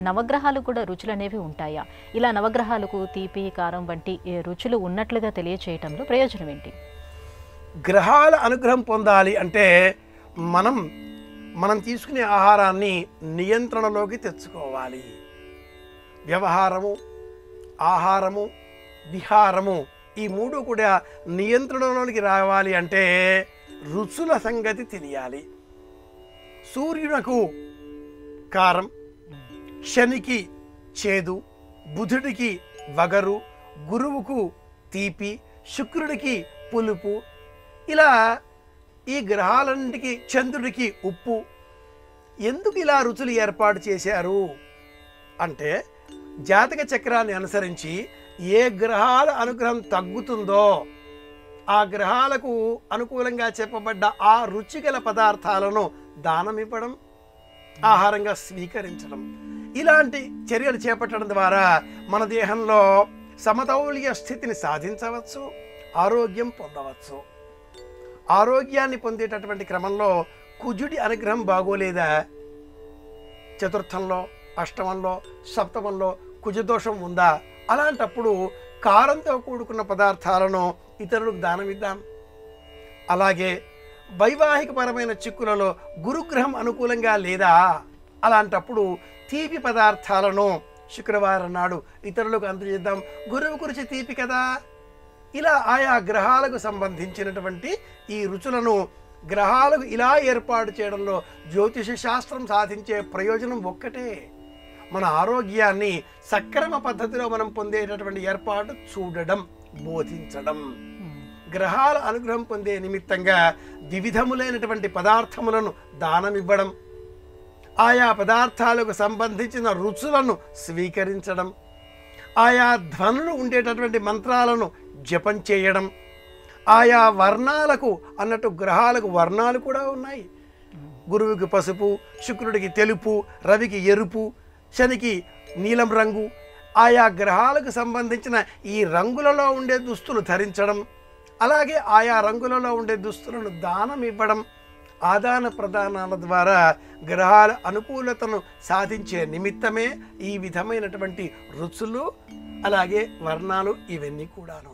నవగ్రహాలు కూడా రుచులనేవి ఉంటాయా? ఇలా నవగ్రహాలకు తీపి, కారం వంటి రుచులు ఉన్నట్లుగా తెలియచేయటంలో ప్రయోజనం ఏంటి? గ్రహాల అనుగ్రహం పొందాలి అంటే మనం తీసుకునే ఆహారాన్ని నియంత్రణలోకి తెచ్చుకోవాలి. వ్యవహారము, ఆహారము, విహారము ఈ మూడు కూడా నియంత్రణలోకి రావాలి అంటే రుచుల సంగతి తెలియాలి. సూర్యునకు కారం, శనికి చేదు, బుధుడికి వగరు, గురువుకు తీపి, శుక్రుడికి పులుపు, ఇలా ఈ గ్రహాలన్నిటికీ, చంద్రుడికి ఉప్పు. ఎందుకు ఇలా రుచులు ఏర్పాటు చేశారు అంటే జాతక చక్రాన్ని అనుసరించి ఏ గ్రహాల అనుగ్రహం తగ్గుతుందో ఆ గ్రహాలకు అనుకూలంగా చెప్పబడ్డ ఆ రుచిగల పదార్థాలను దానం ఇవ్వడం, ఆహారంగా స్వీకరించడం, ఇలాంటి చర్యలు చేపట్టడం ద్వారా మన దేహంలో సమతౌల్య స్థితిని సాధించవచ్చు, ఆరోగ్యం పొందవచ్చు. ఆరోగ్యాన్ని పొందేటటువంటి క్రమంలో కుజుడి అనుగ్రహం బాగోలేదా, చతుర్థంలో, అష్టమంలో, సప్తమంలో కుజదోషం ఉందా, అలాంటప్పుడు కారంతో కూడుకున్న పదార్థాలను ఇతరులకు దానమిద్దాం. అలాగే వైవాహికపరమైన చిక్కులలో గురుగ్రహం అనుకూలంగా లేదా, అలాంటప్పుడు తీపి పదార్థాలను శుక్రవారం నాడు ఇతరులకు అందజేద్దాం. గురువు గురించి తీపి కదా. ఇలా ఆయా గ్రహాలకు సంబంధించినటువంటి ఈ రుచులను గ్రహాలకు ఇలా ఏర్పాటు చేయడంలో జ్యోతిష శాస్త్రం సాధించే ప్రయోజనం ఒక్కటే, మన ఆరోగ్యాన్ని సక్రమ పద్ధతిలో మనం పొందేటటువంటి ఏర్పాటు చూడడం, బోధించడం. గ్రహాల అనుగ్రహం పొందే నిమిత్తంగా వివిధములైనటువంటి పదార్థములను దానమివ్వడం, ఆయా పదార్థాలకు సంబంధించిన రుచులను స్వీకరించడం, ఆయా ధ్వనులు ఉండేటటువంటి మంత్రాలను జపం చేయడం, ఆయా వర్ణాలకు అన్నట్టు గ్రహాలకు వర్ణాలు కూడా ఉన్నాయి. గురువుకి పసుపు, శుక్రుడికి తెలుపు, రవికి ఎరుపు, శనికి నీలం రంగు, ఆయా గ్రహాలకు సంబంధించిన ఈ రంగులలో ఉండే దుస్తులు ధరించడం, అలాగే ఆయా రంగులలో ఉండే దుస్తులను దానం ఇవ్వడం, ఆదాన ప్రదానాల ద్వారా గ్రహాల అనుకూలతను సాధించే నిమిత్తమే ఈ విధమైనటువంటి రుచులు, అలాగే వర్ణాలు ఇవన్నీ కూడాను.